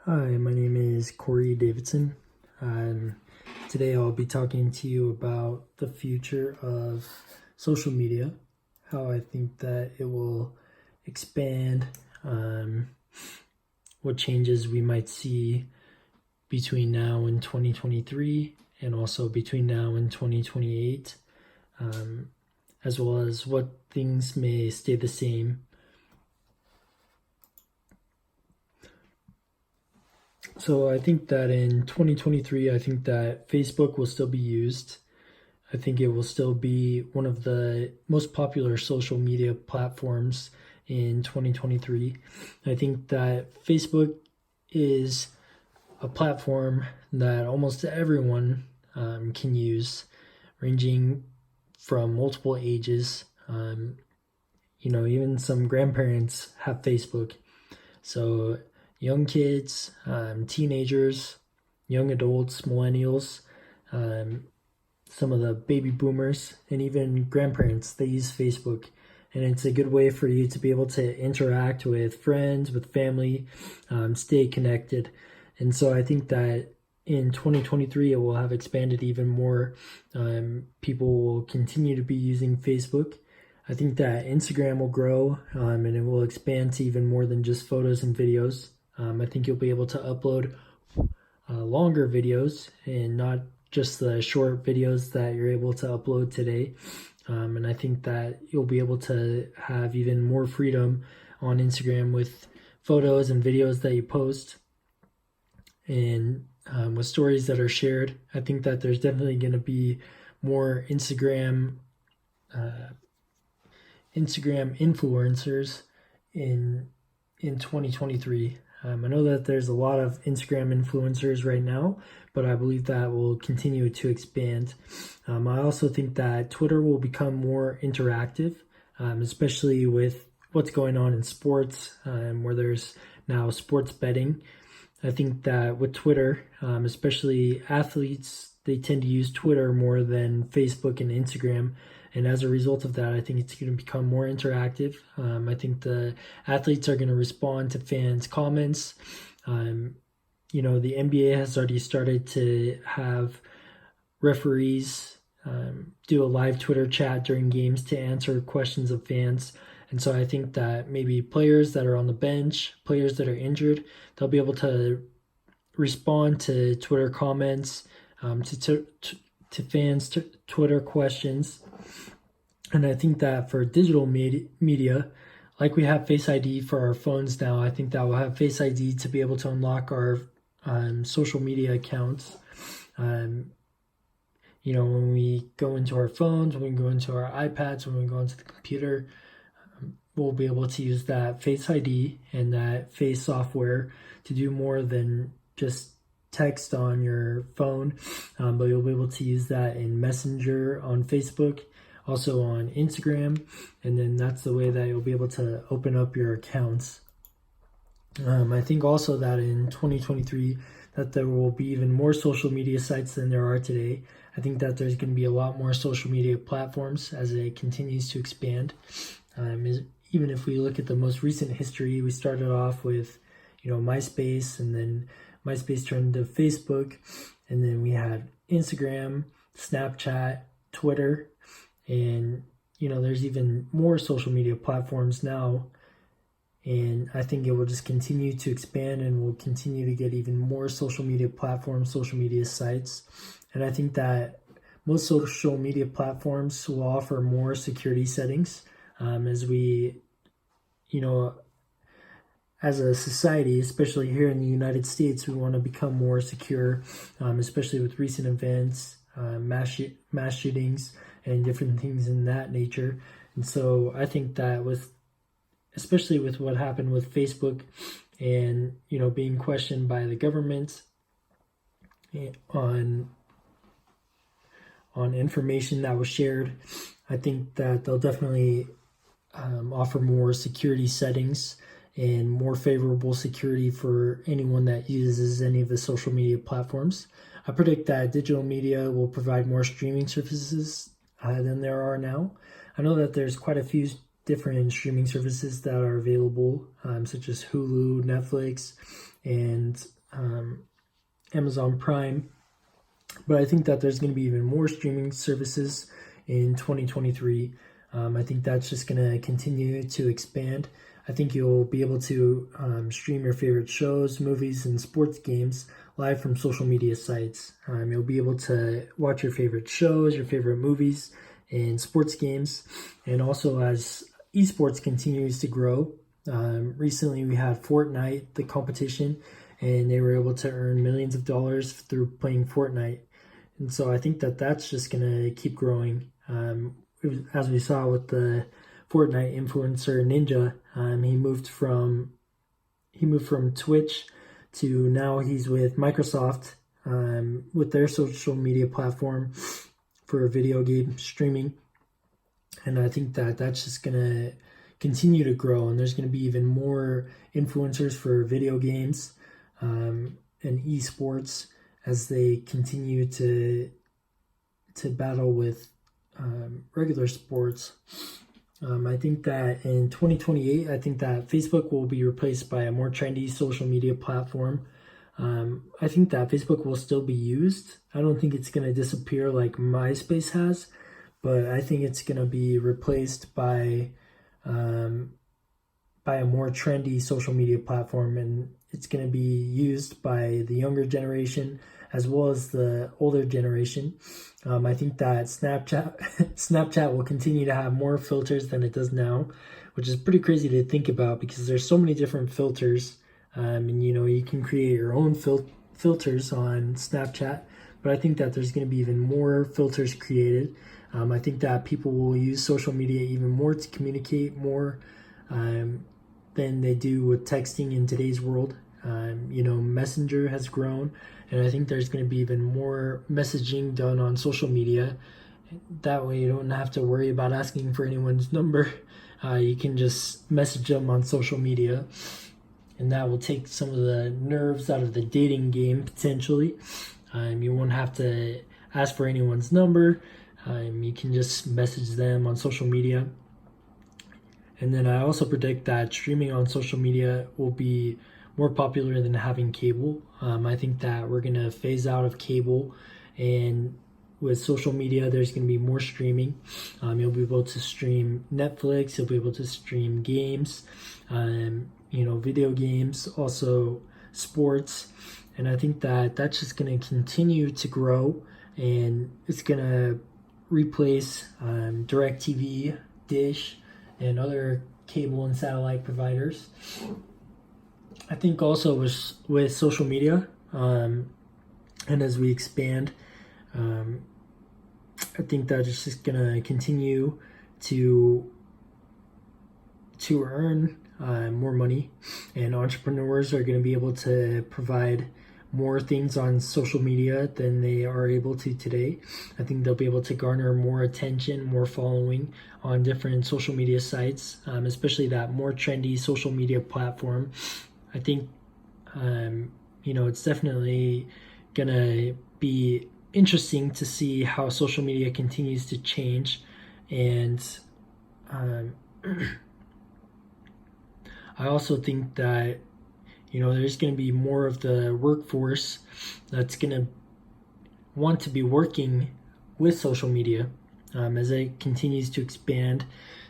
Hi, my name is Corey Davidson. Um, Today I'll be talking to you about the future of social media, how I think that it will expand, um, what changes we might see between now and 2023, and also between now and 2028, um, as well as what things may stay the same. So I think that in 2023, I think that Facebook will still be used. I think it will still be one of the most popular social media platforms in 2023. I think that Facebook is a platform that almost everyone can use, ranging from multiple ages. Even some grandparents have Facebook. So young kids, teenagers, young adults, millennials, um, some of the baby boomers, and even grandparents, they use Facebook. And it's a good way for you to be able to interact with friends, with family, stay connected. And so I think that in 2023, it will have expanded even more. People will continue to be using Facebook. I think that Instagram will grow, and it will expand to even more than just photos and videos. I think you'll be able to upload longer videos and not just the short videos that you're able to upload today. And I think that you'll be able to have even more freedom on Instagram with photos and videos that you post and with stories that are shared. I think that there's definitely going to be more Instagram influencers in 2023. I know that there's a lot of Instagram influencers right now, but I believe that will continue to expand. I also think that Twitter will become more interactive, especially with what's going on in sports, where there's now sports betting. I think that with Twitter, especially athletes, they tend to use Twitter more than Facebook and Instagram. And as a result of that, I think it's going to become more interactive. I think the athletes are going to respond to fans' comments. The NBA has already started to have referees do a live Twitter chat during games to answer questions of fans. And so I think that maybe players that are on the bench, players that are injured, they'll be able to respond to Twitter comments, to fans' Twitter questions. And I think that for digital media, like we have Face ID for our phones now, I think that we'll have Face ID to be able to unlock our social media accounts. When we go into our phones, when we go into our iPads, when we go into the computer, we'll be able to use that Face ID and that Face software to do more than just text on your phone, but you'll be able to use that in Messenger on Facebook, also on Instagram, and then that's the way that you'll be able to open up your accounts. I think also that in 2023 that there will be even more social media sites than there are today. I think that there's going to be a lot more social media platforms as it continues to expand. Even if we look at the most recent history, we started off with, MySpace, and then MySpace turned to Facebook, and then we had Instagram, Snapchat, Twitter, and there's even more social media platforms now. And I think it will just continue to expand, and we'll continue to get even more social media platforms, social media sites. And I think that most social media platforms will offer more security settings, as we, as a society, especially here in the United States, we want to become more secure, especially with recent events, mass shootings, and different things in that nature. And so I think that especially with what happened with Facebook and, being questioned by the government on information that was shared, I think that they'll definitely offer more security settings and more favorable security for anyone that uses any of the social media platforms. I predict that digital media will provide more streaming services than there are now. I know that there's quite a few different streaming services that are available, such as Hulu, Netflix, and Amazon Prime. But I think that there's going to be even more streaming services in 2023. I think that's just going to continue to expand. I think you'll be able to stream your favorite shows, movies, and sports games live from social media sites. You'll be able to watch your favorite shows, your favorite movies, and sports games. And also, as esports continues to grow, recently we had Fortnite, the competition, and they were able to earn millions of dollars through playing Fortnite. And so I think that that's just going to keep growing. As we saw with the Fortnite influencer Ninja, he moved from Twitch to now he's with Microsoft with their social media platform for video game streaming. And I think that that's just going to continue to grow, and there's going to be even more influencers for video games and esports as they continue to battle with regular sports. I think that in 2028, I think that Facebook will be replaced by a more trendy social media platform. I think that Facebook will still be used. I don't think it's going to disappear like MySpace has, but I think it's going to be replaced by a more trendy social media platform, and it's going to be used by the younger generation as well as the older generation. I think that Snapchat will continue to have more filters than it does now, which is pretty crazy to think about because there's so many different filters. And you can create your own filters on Snapchat, but I think that there's going to be even more filters created. I think that people will use social media even more to communicate more than they do with texting in today's world. Messenger has grown, and I think there's going to be even more messaging done on social media. That way you don't have to worry about asking for anyone's number. You can just message them on social media, and that will take some of the nerves out of the dating game potentially. You won't have to ask for anyone's number. You can just message them on social media. And then I also predict that streaming on social media will be more popular than having cable. I think that we're going to phase out of cable, and with social media, there's going to be more streaming. You'll be able to stream Netflix, you'll be able to stream games, video games, also sports. And I think that that's just going to continue to grow, and it's going to replace DirecTV, Dish, and other cable and satellite providers. I think also with social media, and as we expand, I think that it's just going to continue to earn more money, and entrepreneurs are going to be able to provide more things on social media than they are able to today. I think they'll be able to garner more attention, more following on different social media sites, especially that more trendy social media platform. I think, it's definitely going to be interesting to see how social media continues to change. And I also think that, there's going to be more of the workforce that's going to want to be working with social media. As it continues to expand,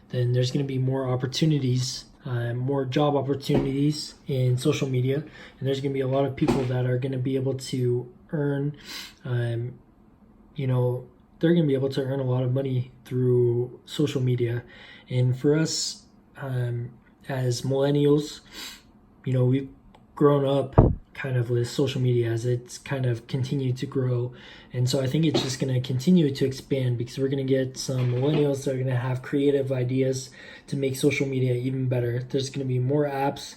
then there's going to be more opportunities, more job opportunities in social media. And there's going to be a lot of people that are going to be able to earn, they're going to be able to earn a lot of money through social media. And for us, as millennials, we've grown up kind of with social media as it's kind of continued to grow. And so I think it's just going to continue to expand because we're going to get some millennials that are going to have creative ideas to make social media even better. There's going to be more apps.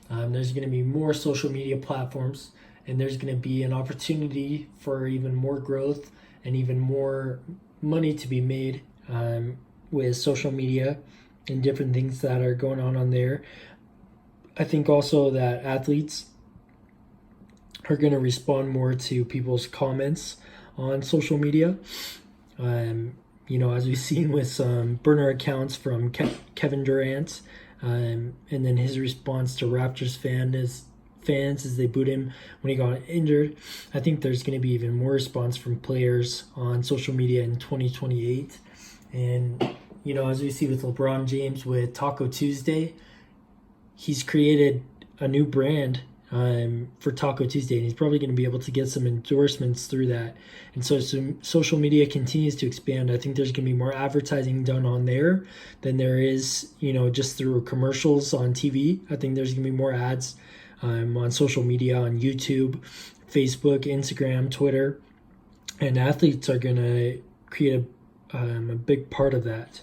There's going to be more social media platforms, and there's going to be an opportunity for even more growth and even more money to be made with social media and different things that are going on there. I think also that athletes are going to respond more to people's comments on social media. as we've seen with some burner accounts from Kevin Durant, and then his response to Raptors fans as they booed him when he got injured. I think there's going to be even more response from players on social media in 2028. And, as we see with LeBron James with Taco Tuesday, he's created a new brand for Taco Tuesday, and he's probably going to be able to get some endorsements through that. And so social media continues to expand. I think there's going to be more advertising done on there than there is, just through commercials on TV. I think there's going to be more ads on social media, on YouTube, Facebook, Instagram, Twitter, and athletes are going to create a big part of that.